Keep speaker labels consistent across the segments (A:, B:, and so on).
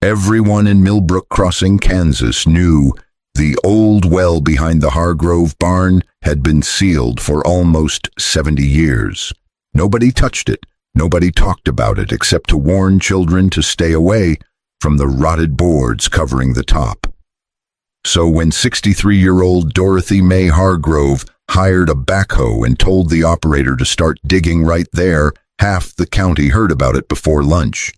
A: Everyone in Millbrook Crossing, Kansas knew the old well behind the Hargrove barn had been sealed for almost 70 years. Nobody touched it. Nobody talked about it except to warn children to stay away from the rotted boards covering the top. So when 63-year-old Dorothy May Hargrove hired a backhoe and told the operator to start digging right there, half the county heard about it before lunch.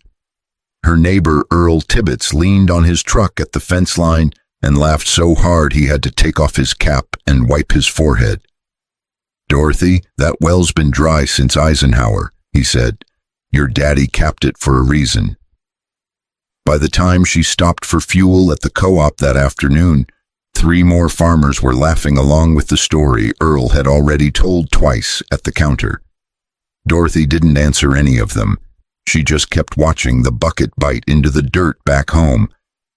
A: Her neighbor Earl Tibbetts leaned on his truck at the fence line and laughed so hard he had to take off his cap and wipe his forehead. "Dorothy, that well's been dry since Eisenhower," he said. "Your daddy capped it for a reason." By the time she stopped for fuel at the co-op that afternoon, 3 more farmers were laughing along with the story Earl had already told twice at the counter. Dorothy didn't answer any of them. She just kept watching the bucket bite into the dirt back home,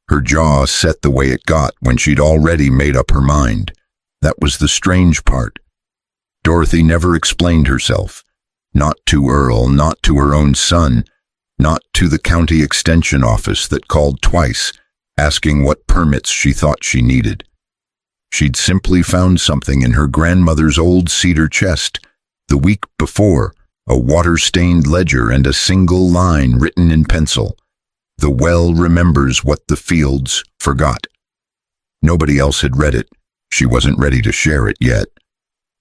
A: her jaw set the way it got when she'd already made up her mind. That was the strange part. Dorothy never explained herself. Not to Earl, not to her own son, not to the county extension office that called twice, asking what permits she thought she needed. She'd simply found something in her grandmother's old cedar chest the week before, a water-stained ledger and a single line written in pencil. "The well remembers what the fields forgot." Nobody else had read it. She wasn't ready to share it yet.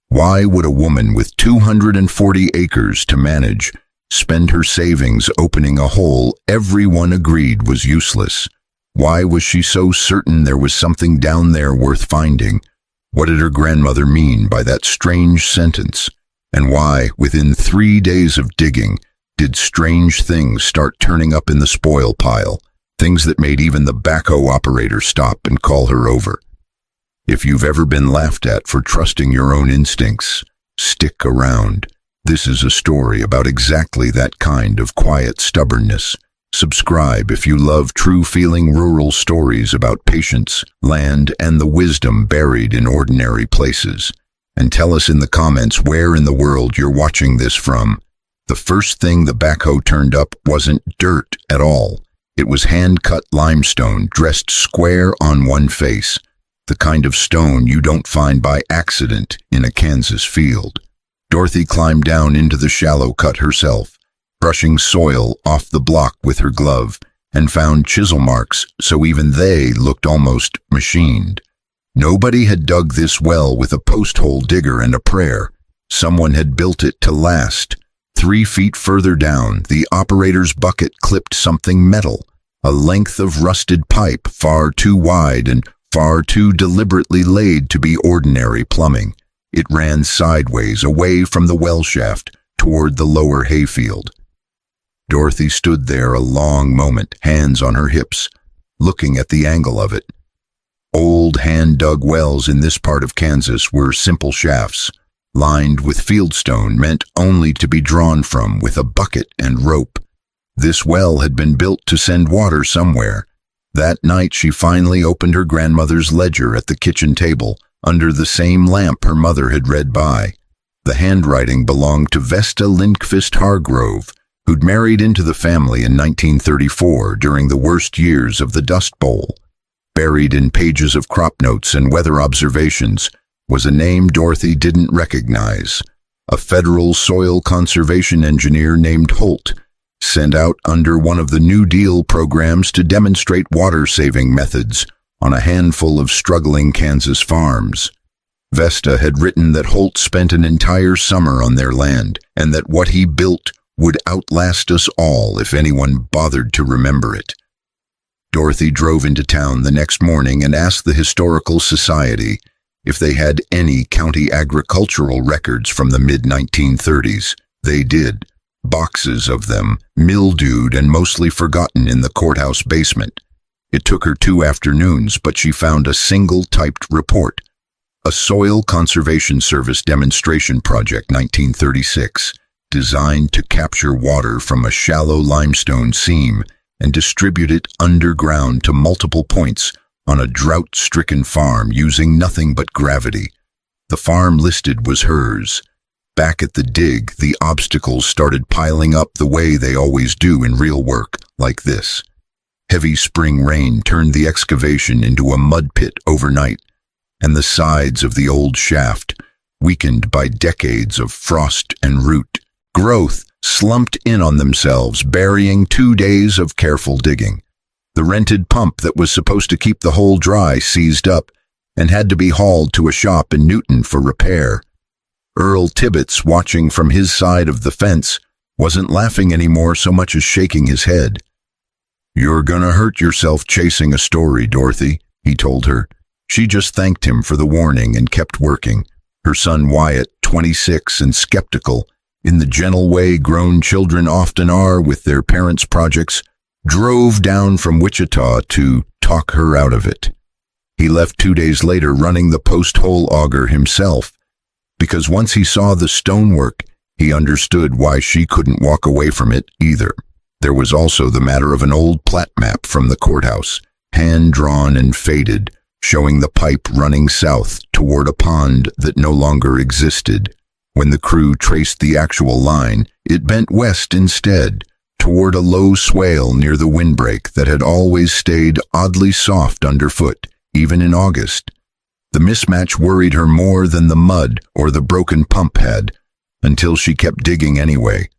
A: Why would a woman with 240 acres to manage spend her savings opening a hole everyone agreed was useless? Why was she so certain there was something down there worth finding? What did her grandmother mean by that strange sentence? And why, within 3 days of digging, did strange things start turning up in the spoil pile? Things that made even the backhoe operator stop and call her over. If you've ever been laughed at for trusting your own instincts, stick around. This is a story about exactly that kind of quiet stubbornness. Subscribe if you love true-feeling rural stories about patience, land, and the wisdom buried in ordinary places. And tell us in the comments where in the world you're watching this from. The first thing the backhoe turned up wasn't dirt at all. It was hand-cut limestone dressed square on one face, the kind of stone you don't find by accident in a Kansas field. Dorothy climbed down into the shallow cut herself, brushing soil off the block with her glove, and found chisel marks so even they looked almost machined. Nobody had dug this well with a post-hole digger and a prayer. Someone had built it to last. 3 feet further down, the operator's bucket clipped something metal, a length of rusted pipe far too wide and far too deliberately laid to be ordinary plumbing. It ran sideways away from the well shaft toward the lower hayfield. Dorothy stood there a long moment, hands on her hips, looking at the angle of it. Old hand-dug wells in this part of Kansas were simple shafts, lined with fieldstone meant only to be drawn from with a bucket and rope. This well had been built to send water somewhere. That night she finally opened her grandmother's ledger at the kitchen table, under the same lamp her mother had read by. The handwriting belonged to Vesta Lindqvist Hargrove, who'd married into the family in 1934 during the worst years of the Dust Bowl. Buried in pages of crop notes and weather observations was a name Dorothy didn't recognize. A federal soil conservation engineer named Holt, sent out under one of the New Deal programs to demonstrate water-saving methods on a handful of struggling Kansas farms. Vesta had written that Holt spent an entire summer on their land, and that what he built would outlast us all if anyone bothered to remember it. Dorothy drove into town the next morning and asked the Historical Society if they had any county agricultural records from the mid-1930s. They did. Boxes of them, mildewed and mostly forgotten in the courthouse basement. It took her 2 afternoons, but she found a single typed report. A Soil Conservation Service Demonstration Project 1936, designed to capture water from a shallow limestone seam and distribute it underground to multiple points on a drought-stricken farm using nothing but gravity. The farm listed was hers. Back at the dig, the obstacles started piling up the way they always do in real work like this. Heavy spring rain turned the excavation into a mud pit overnight, and the sides of the old shaft, weakened by decades of frost and root growth, slumped in on themselves, burying 2 days of careful digging. The rented pump that was supposed to keep the hole dry seized up and had to be hauled to a shop in Newton for repair. Earl Tibbets, watching from his side of the fence, wasn't laughing anymore so much as shaking his head. "You're gonna hurt yourself chasing a story, Dorothy," he told her. She just thanked him for the warning and kept working. Her son Wyatt, 26 and skeptical, in the gentle way grown children often are with their parents' projects, drove down from Wichita to talk her out of it. He left 2 days later running the post-hole auger himself, because once he saw the stonework, he understood why she couldn't walk away from it either. There was also the matter of an old plat map from the courthouse, hand-drawn and faded, showing the pipe running south toward a pond that no longer existed. When the crew traced the actual line, it bent west instead, toward a low swale near the windbreak that had always stayed oddly soft underfoot, even in August. The mismatch worried her more than the mud or the broken pump had, until she kept digging anyway.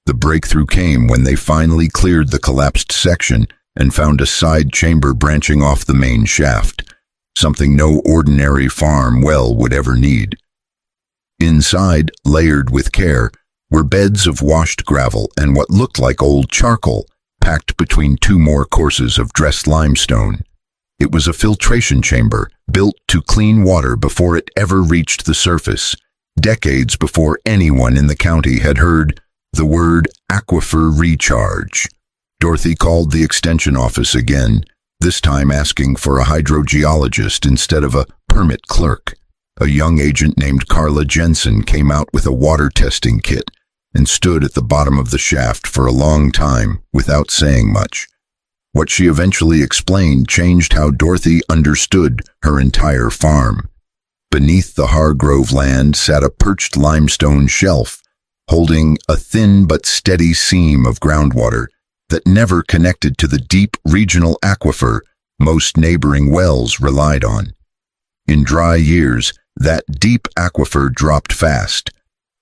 A: The breakthrough came when they finally cleared the collapsed section and found a side chamber branching off the main shaft, something no ordinary farm well would ever need. Inside, layered with care, were beds of washed gravel and what looked like old charcoal, packed between 2 more courses of dressed limestone. It was a filtration chamber, built to clean water before it ever reached the surface, decades before anyone in the county had heard the word aquifer recharge. Dorothy called the extension office again, this time asking for a hydrogeologist instead of a permit clerk. A young agent named Carla Jensen came out with a water testing kit and stood at the bottom of the shaft for a long time without saying much. What she eventually explained changed how Dorothy understood her entire farm. Beneath the Hargrove land sat a perched limestone shelf, holding a thin but steady seam of groundwater that never connected to the deep regional aquifer most neighboring wells relied on. In dry years, that deep aquifer dropped fast,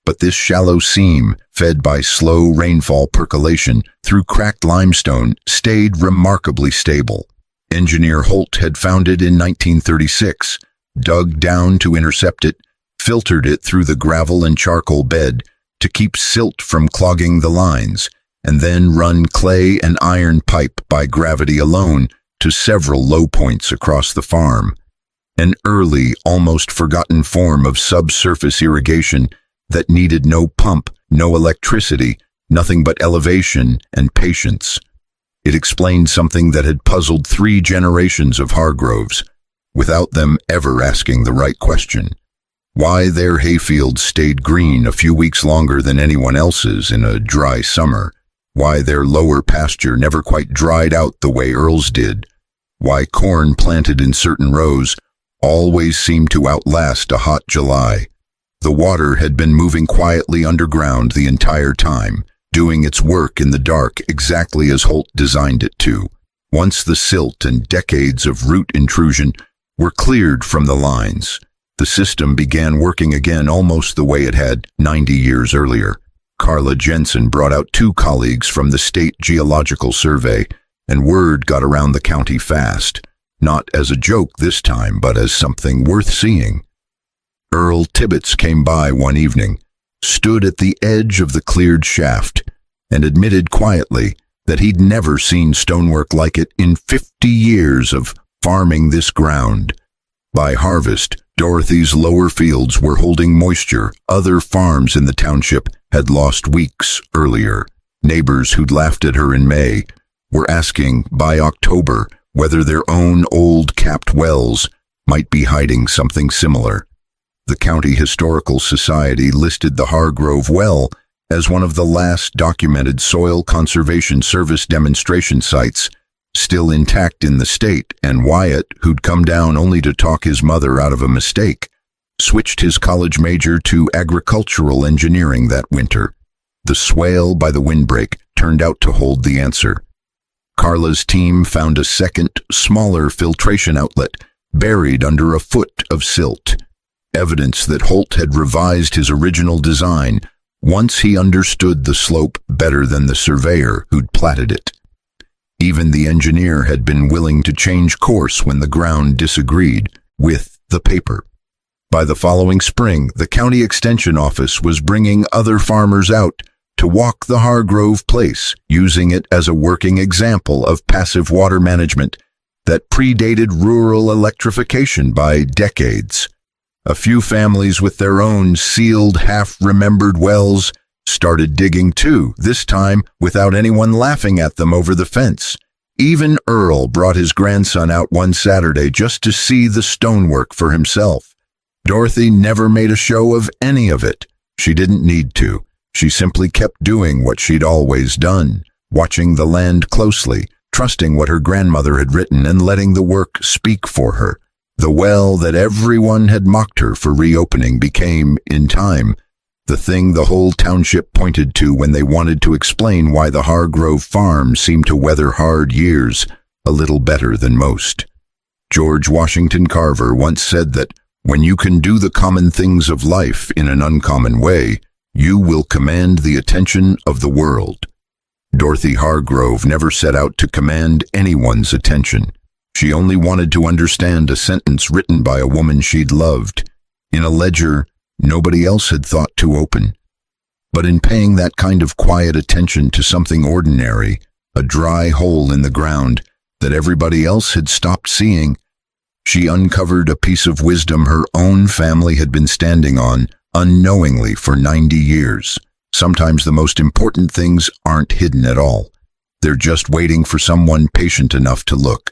A: but this shallow seam, fed by slow rainfall percolation through cracked limestone, stayed remarkably stable. Engineer Holt had found it in 1936, dug down to intercept it, filtered it through the gravel and charcoal bed to keep silt from clogging the lines, and then run clay and iron pipe by gravity alone to several low points across the farm. An early, almost forgotten form of subsurface irrigation that needed no pump, no electricity, nothing but elevation and patience. It explained something that had puzzled 3 generations of Hargroves, without them ever asking the right question. Why their hayfields stayed green a few weeks longer than anyone else's in a dry summer. Why their lower pasture never quite dried out the way Earl's did. Why corn planted in certain rows always seemed to outlast a hot July. The water had been moving quietly underground the entire time, doing its work in the dark exactly as Holt designed it to. Once the silt and decades of root intrusion were cleared from the lines, the system began working again almost the way it had 90 years earlier. Carla Jensen brought out 2 colleagues from the State Geological Survey, and word got around the county fast, not as a joke this time, but as something worth seeing. Earl Tibbets came by one evening, stood at the edge of the cleared shaft, and admitted quietly that he'd never seen stonework like it in 50 years of farming this ground. By harvest, Dorothy's lower fields were holding moisture other farms in the township had lost weeks earlier. Neighbors who'd laughed at her in May were asking by October whether their own old capped wells might be hiding something similar. The County Historical Society listed the Hargrove Well as one of the last documented Soil Conservation Service demonstration sites still intact in the state, and Wyatt, who'd come down only to talk his mother out of a mistake, switched his college major to agricultural engineering that winter. The swale by the windbreak turned out to hold the answer. Carla's team found a second, smaller filtration outlet buried under a foot of silt, evidence that Holt had revised his original design once he understood the slope better than the surveyor who'd platted it. Even the engineer had been willing to change course when the ground disagreed with the paper. By the following spring, the county extension office was bringing other farmers out to walk the Hargrove place, using it as a working example of passive water management that predated rural electrification by decades. A few families with their own sealed, half-remembered wells started digging too, this time without anyone laughing at them over the fence. Even Earl brought his grandson out one Saturday just to see the stonework for himself. Dorothy never made a show of any of it. She didn't need to. She simply kept doing what she'd always done, watching the land closely, trusting what her grandmother had written and letting the work speak for her. The well that everyone had mocked her for reopening became, in time, the thing the whole township pointed to when they wanted to explain why the Hargrove farm seemed to weather hard years a little better than most. George Washington Carver once said that when you can do the common things of life in an uncommon way, you will command the attention of the world. Dorothy Hargrove never set out to command anyone's attention. She only wanted to understand a sentence written by a woman she'd loved, in a ledger nobody else had thought to open. But in paying that kind of quiet attention to something ordinary, a dry hole in the ground that everybody else had stopped seeing, she uncovered a piece of wisdom her own family had been standing on unknowingly for 90 years. Sometimes the most important things aren't hidden at all. They're just waiting for someone patient enough to look.